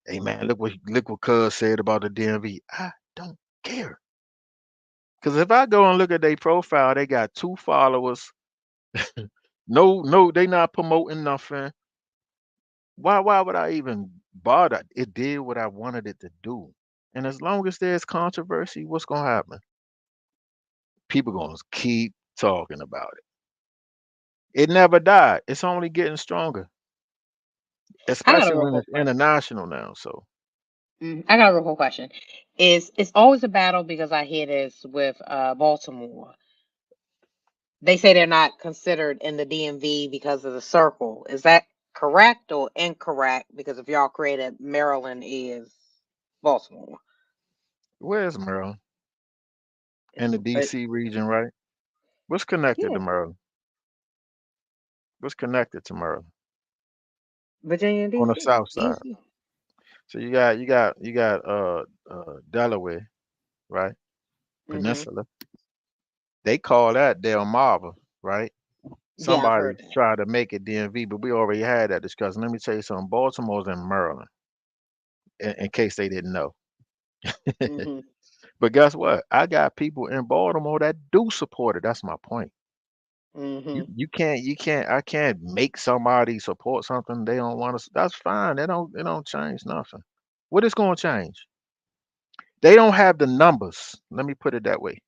Hey man, look what Cuz said about the DMV. I don't care. Cause if I go and look at their profile, they got 2 followers. No, they not promoting nothing. Why would I even bother? It did what I wanted it to do. And as long as there's controversy, what's gonna happen? People gonna keep talking about it. It never died. It's only getting stronger, I got a especially real when quick it's question. international now. So I got a real quick question. Is it's always a battle because I hear this with Baltimore. They say they're not considered in the DMV because of the circle. Is that correct or incorrect? Because if y'all created Maryland is Baltimore. where's Maryland? In It's the DC region, right? What's connected yeah, to Maryland? What's connected to Maryland? Virginia and On the DC. south side. Easy. So you got Delaware, right? Mm-hmm. Peninsula. They call that Delmarva, right? Yeah, I've Somebody heard that. tried to make it DMV, but we already had that discussion. Let me tell you something. Baltimore's in Maryland, in case they didn't know. Mm-hmm. But guess what? I got people in Baltimore that do support it. That's my point. You Mm-hmm. you can't you can't I can't make somebody support something they don't want to. That's fine. They don't change nothing. What is going to change? They don't have the numbers. Let me put it that way.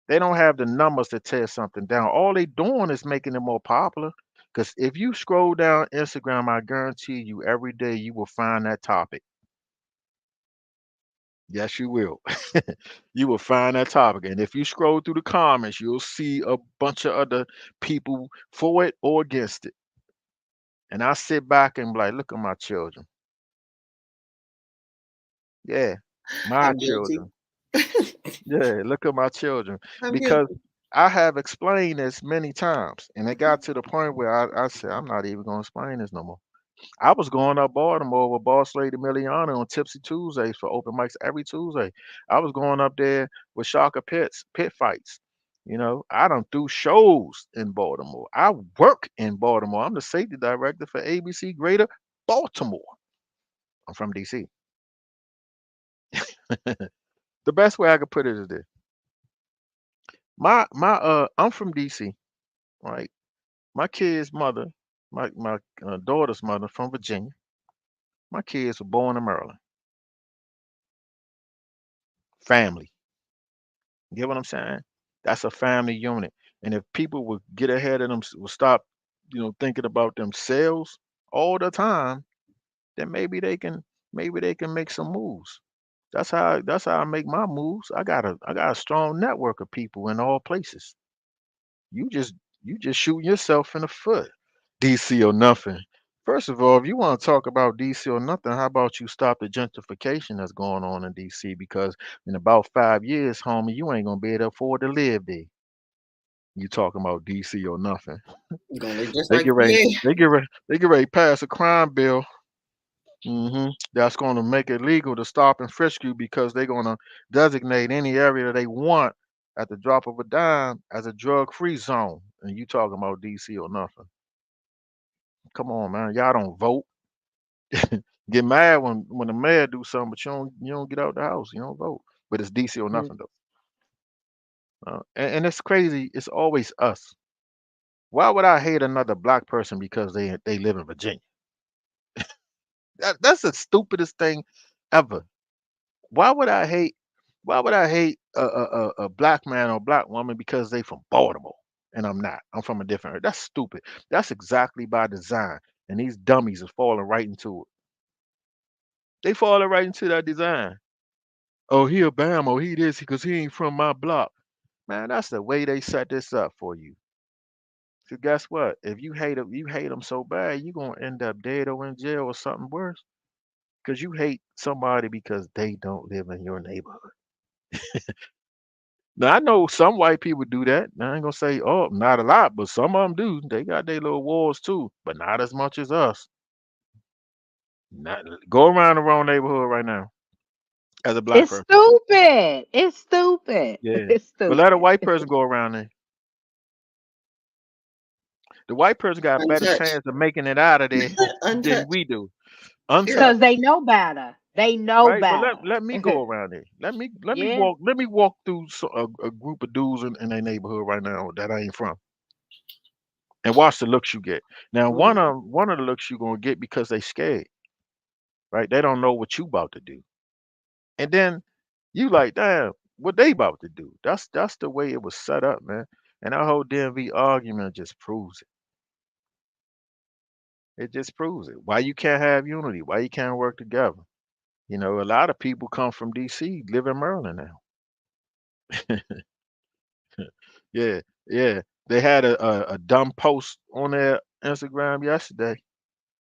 They don't have the numbers to tear something down. All they doing is making it more popular. Because if you scroll down Instagram, I guarantee you every day you will find that topic. Yes, you will. You will find that topic. And if you scroll through the comments, you'll see a bunch of other people for it or against it. And I sit back and be like, look at my children. Yeah, my I'm guilty. children. Yeah, look at my children. I'm Because guilty. I have explained this many times. And it got to the point where I said, I'm not even going to explain this no more. I was going up Baltimore with Boss Lady Miliana on Tipsy Tuesdays for open mics every Tuesday. I was going up there with Shaka pit fights. I done do shows in Baltimore. I work in Baltimore. I'm the safety director for ABC Greater Baltimore. I'm from DC. The best way I could put it is this. I'm from DC, right? My kid's mother, my daughter's mother from Virginia. My kids were born in Maryland. Family. You get what I'm saying? That's a family unit. And if people would get ahead of them, would stop, thinking about themselves all the time, then maybe they can make some moves. That's how I make my moves. I got a strong network of people in all places. You just you just shooting yourself in the foot. DC or nothing. First of all, if you want to talk about DC or nothing, how about you stop the gentrification that's going on in DC? Because in about 5 years, homie, you ain't gonna be able to afford to live there. You talking about DC or nothing? You're gonna look just They like get ready. me. They get ready to pass a crime bill. That's going to make it legal to stop and frisk you because they're going to designate any area that they want at the drop of a dime as a drug-free zone. And you talking about DC or nothing? Come on, man. Y'all don't vote. Get mad when the mayor do something, but you don't get out the house. You don't vote. But it's DC or Mm. nothing though. And it's crazy. It's always us. Why would I hate another black person because they live in Virginia? That's the stupidest thing ever. Why would I hate? Why would I hate a black man or black woman because they from Baltimore and I'm not? I'm from a different area. That's stupid. That's exactly by design. And these dummies are falling right into it. They falling right into that design. Oh, he a Bama. He this because he ain't from my block. Man, that's the way they set this up for you. So guess what? If you hate them so bad, you gonna end up dead or in jail or something worse. Because you hate somebody because they don't live in your neighborhood. Now I know some white people do that. I ain't gonna say, oh, not a lot, but some of them do. They got their little wars too, but not as much as us. Not go around the wrong neighborhood right now as a black It's person. stupid. It's stupid. Yeah, It's but let a stupid. white person go around there. The white person got a better Untouched. chance of making it out of there than Untouched. we do. Period. Because Untouched, they know better. They know right? But let better. let me go around there. Let me Yeah. walk through a group of dudes in their neighborhood right now that I ain't from, and watch the looks you get. Now, one Mhm. of one of the looks you gonna get because they scared, right? They don't know what you about to do, and then you like, damn, what they about to do? That's the way it was set up, man. And that whole DMV argument just proves it. It just proves it. Why you can't have unity? Why you can't work together? A lot of people come from DC, live in Maryland now. Yeah, yeah. They had a dumb post on their Instagram yesterday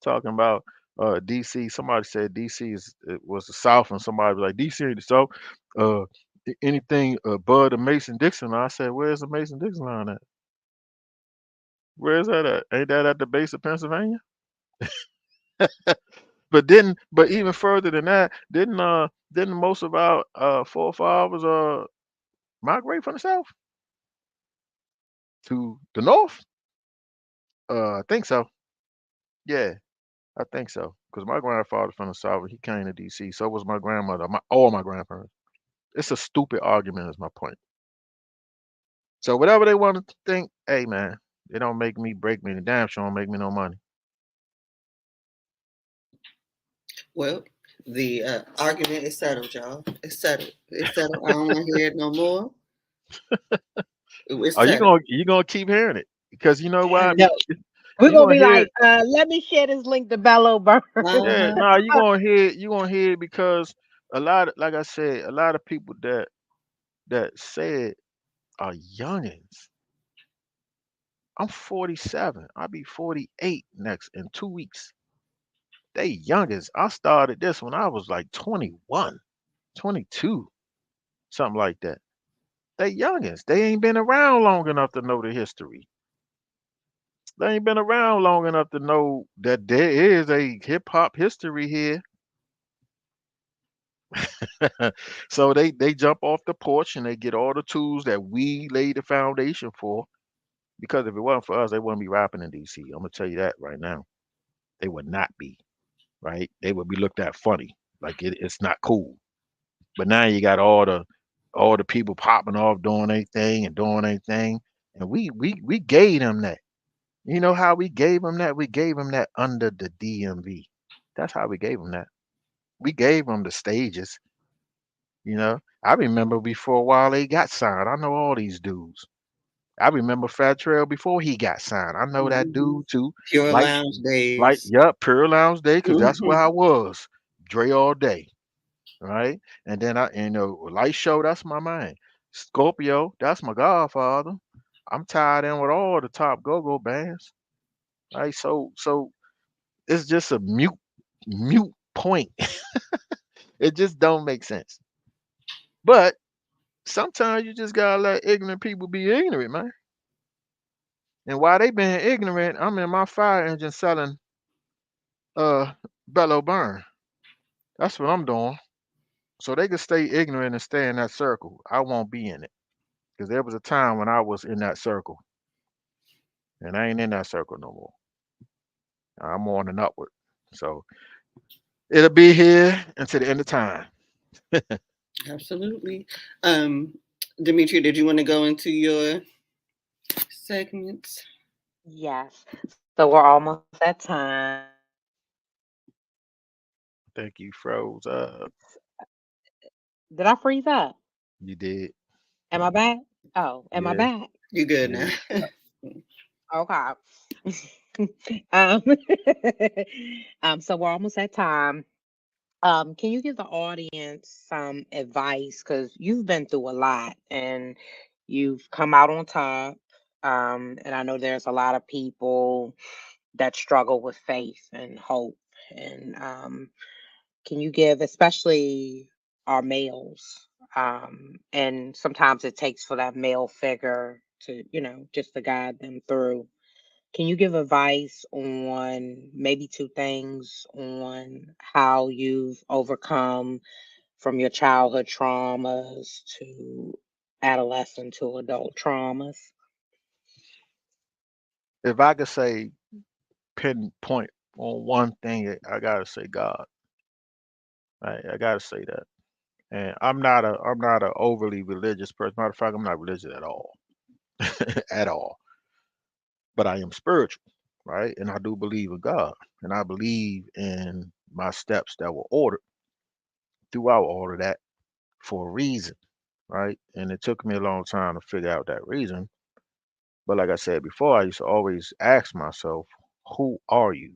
talking about DC. Somebody said DC it was the South, and somebody was like DC ain't the South. Uh, anything Bud or Mason Dixon. I said, where's the Mason Dixon line at? Where's that at? Ain't that at the base of Pennsylvania? But even further than that, didn't most of our forefathers migrate from the South to the North? I think so. Yeah, I think so. Because my grandfather from the South, he came to DC. So was my grandmother, all my grandparents. It's a stupid argument, is my point. So whatever they want to think, hey man, it don't make me break me. The damn sure don't make me no money. Well, the argument is settled, y'all. It's settled. It's settled. I don't want to hear it no more. It's Are you settled. gonna keep hearing it? Because you know why? No. We're You gonna gonna be hear like, it. let me share this link to Belloburn. Yeah, Uh-huh. nah, you gonna hear it because like I said, a lot of people that said are youngins. I'm 47. I'll be 48 next in 2 weeks. They youngins. I started this when I was like 21, 22, something like that. They youngins. They ain't been around long enough to know the history. They ain't been around long enough to know that there is a hip hop history here. So they jump off the porch and they get all the tools that we laid the foundation for. Because if it wasn't for us, they wouldn't be rapping in DC. I'm gonna tell you that right now. They would not be, right? They would be looked at funny, like it's not cool. But now you got all the people popping off doing their thing and doing their thing, and we gave them that. You know how we gave them that? We gave them that under the DMV. That's how we gave them that. We gave them the stages. I remember before Wale got signed. I know all these dudes. I remember Fat Trail before he got signed. I know that Mhm. dude too. Pure Like, Lounge like, days. yup, Pure Lounge Day, because that's where Mhm. I was. Dre all day, right? And then Light Show, that's my man. Scorpio, that's my godfather. I'm tied in with all the top go-go bands, right? So it's just a mute point. It just don't make sense. But sometimes you just gotta let ignorant people be ignorant, man. And while they being ignorant, I'm in my fire engine selling uh Bello Burn. That's what I'm doing. So they can stay ignorant and stay in that circle. I won't be in it. Because there was a time when I was in that circle. And I ain't in that circle no more. I'm on and upward. So it'll be here until the end of time. Absolutely. Um, Dimitri, did you want to go into your segments? Yes. So we're almost at time. I think you froze up. Did I freeze up? You did. Am I back? Oh, am I Yeah. back? You good now? Yeah. Okay. um, so we're almost at time. Can you give the audience some advice? Because you've been through a lot and you've come out on top. And I know there's a lot of people that struggle with faith and hope. And can you give, especially our males? And sometimes it takes for that male figure to, just to guide them through. Can you give advice on maybe two things on how you've overcome from your childhood traumas to adolescent to adult traumas? If I could say pinpoint on one thing, I gotta say God. I gotta say that. And I'm not a overly religious person. Matter of fact, I'm not religious at all. At all. But I am spiritual, right? And I do believe in God. And I believe in my steps that were ordered throughout all of that for a reason, right? And it took me a long time to figure out that reason. But like I said before, I used to always ask myself, who are you?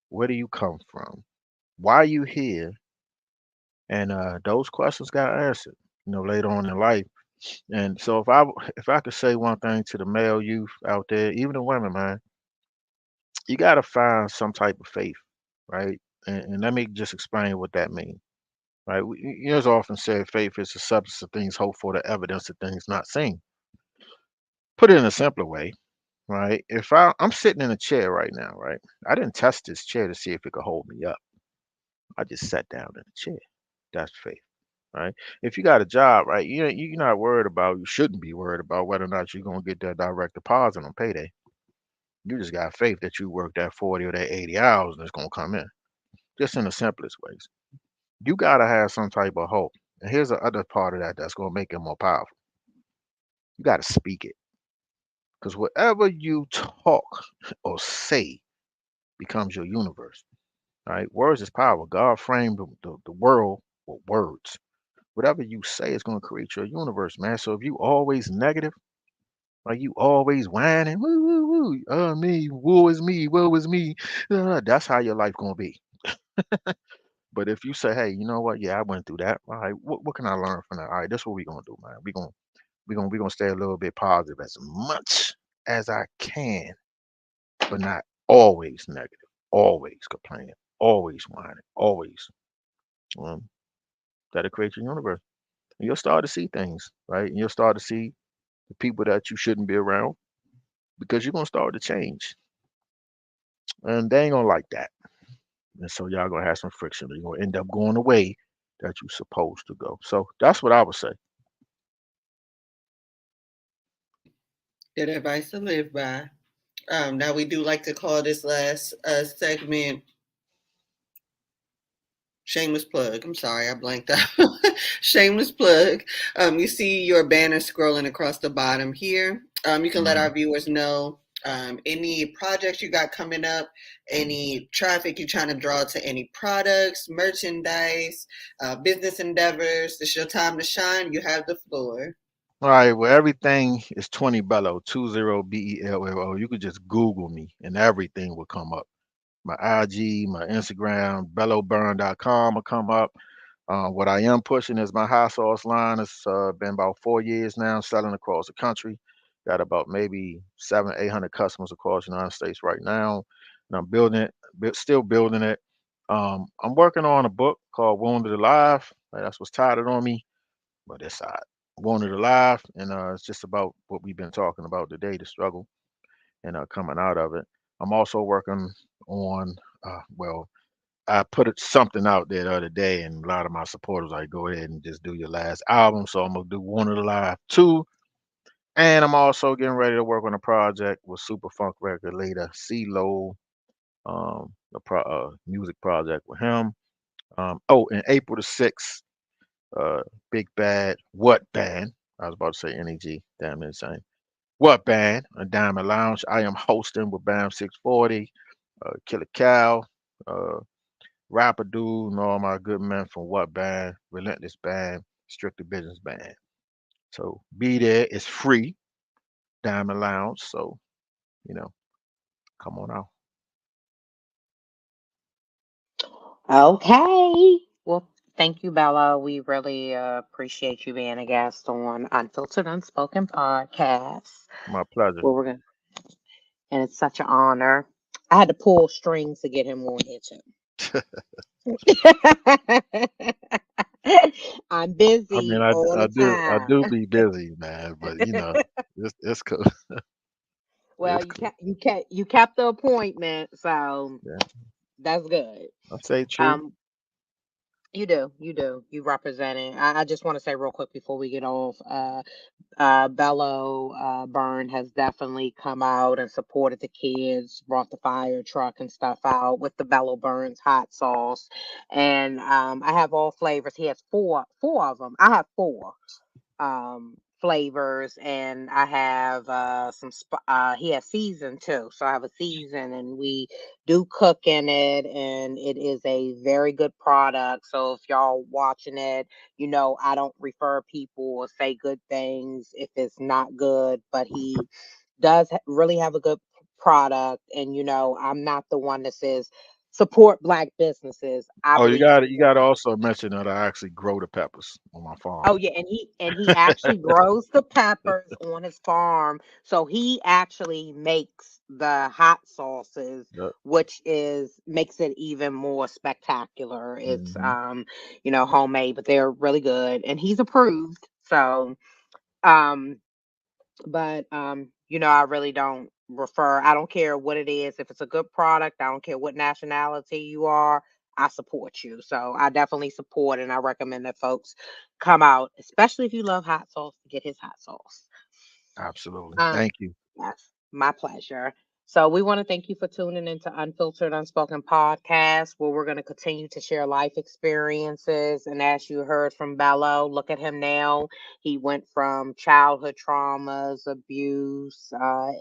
Where do you come from? Why are you here? And those questions got answered, later on in life. And so if I could say one thing to the male youth out there, even the women, man, you got to find some type of faith, right? And let me just explain what that means, right? It's often said faith is the substance of things hoped for, the evidence of things not seen. Put it in a simpler way, right? If I'm sitting in a chair right now, right? I didn't test this chair to see if it could hold me up. I just sat down in a chair. That's faith, right? If you got a job, right, you're not worried about, you shouldn't be worried about whether or not you're gonna get that direct deposit on payday. You just got faith that you work that 40 or that 80 hours and it's gonna come in. Just in the simplest ways. You gotta have some type of hope. And here's the other part of that that's gonna make it more powerful. You gotta speak it. Because whatever you talk or say becomes your universe. Right? Words is power. God framed the world with words. Whatever you say is going to create your universe, man. So if you always negative, like you always whining, woo, woo, woo, me, woe is me, that's how your life going to be. But if you say, hey, you know what? Yeah, I went through that. All right, what can I learn from that? All right, this is what we're going to do, man. We're gonna stay a little bit positive as much as I can, but not always negative, always complaining, always whining, always. Um, that'll create your universe. And you'll start to see things, right? And you'll start to see the people that you shouldn't be around because you're gonna start to change. and they ain't gonna like that. And so y'all gonna have some friction. You're gonna end up going the way that you're supposed to go. So that's what I would say. Good advice to live by. Now we do like to call this last segment shameless plug. I'm sorry, I blanked out. Shameless plug. You see your banner scrolling across the bottom here. You can let Mhm. our viewers know any projects you got coming up, any traffic you're trying to draw to any products, merchandise, business endeavors. It's your time to shine. You have the floor. All right, well, everything is 20 Bello, 20 Bello. You could just Google me and everything will come up. My IG, my Instagram, belloburn.com will come up. What I am pushing is my hot sauce line. It's been about 4 years now, selling across the country. Got about maybe 800 customers across the United States right now. And I'm building it, still building it. I'm working on a book called Wounded Alive. That's what's titled on me, but it's Wounded Alive. And it's just about what we've been talking about today, the struggle and coming out of it. I'm also working on, well, I put something out there the other day, and a lot of my supporters like, go ahead and just do your last album. So I'm gonna do One of the Live 2, and I'm also getting ready to work on a project with Super Funk record leader CeeLo, music project with him. Oh, in April the 6th, Big Bad What Band? I was about to say NEG, damn insane. What Band? A Diamond Lounge. I am hosting with Bam 640, Killer Cow. Uh, Rapper Dude, and all my good men from What Band, Relentless Band, Strictly Business Band. So be there. It's free. Diamond Lounge. So, you know, come on out. Okay. Well, thank you, Bella. We really appreciate you being a guest on Unfiltered Unspoken podcast. My pleasure. Well, we're gonna, and it's such an honor. I had to pull strings to get him on here too. I'm I mean, busy all the I do time. be busy, man, but it's cool. Well, It's cool. you kept the appointment, so Yeah, that's good. I say true. Um, you representing. I just want to say real quick before we get off. Bello Burn has definitely come out and supported the kids, brought the fire truck and stuff out with the Bello Burns hot sauce, and I have all flavors. He has four of them. I have four flavors, and I have he has season too, so I have a season, and we do cook in it, and it is a very good product. So if y'all watching it, I don't refer people or say good things if it's not good, but he does really have a good product, and I'm not the one that says support black businesses. I Oh, believe you got to also mention that I actually grow the peppers on my farm. Oh yeah, and he actually grows the peppers on his farm. So he actually makes the hot sauces, Yep. which is makes it even more spectacular. It's Hmm. homemade, but they're really good. And he's approved. So um but I really don't refer. I don't care what it is. If it's a good product, I don't care what nationality you are, I support you. So I definitely support, and I recommend that folks come out, especially if you love hot sauce, to get his hot sauce. Absolutely. um Thank you. Yes, my pleasure. So we want to thank you for tuning into Unfiltered Unspoken Podcast, where we're going to continue to share life experiences. And as you heard from Bello, look at him now. He went from childhood traumas, abuse,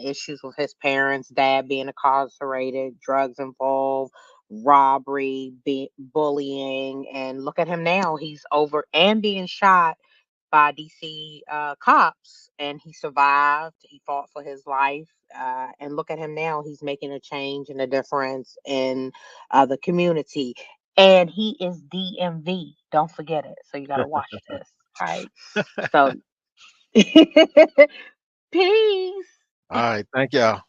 issues with his parents, dad being incarcerated, drugs involved, robbery, bullying, and look at him now. He's over and being shot by DC cops, and he survived. He fought for his life, and look at him now. He's making a change and a difference in the community, and he is DMV. Don't forget it. So you got to watch this, right? So, peace. All right. Thank y'all.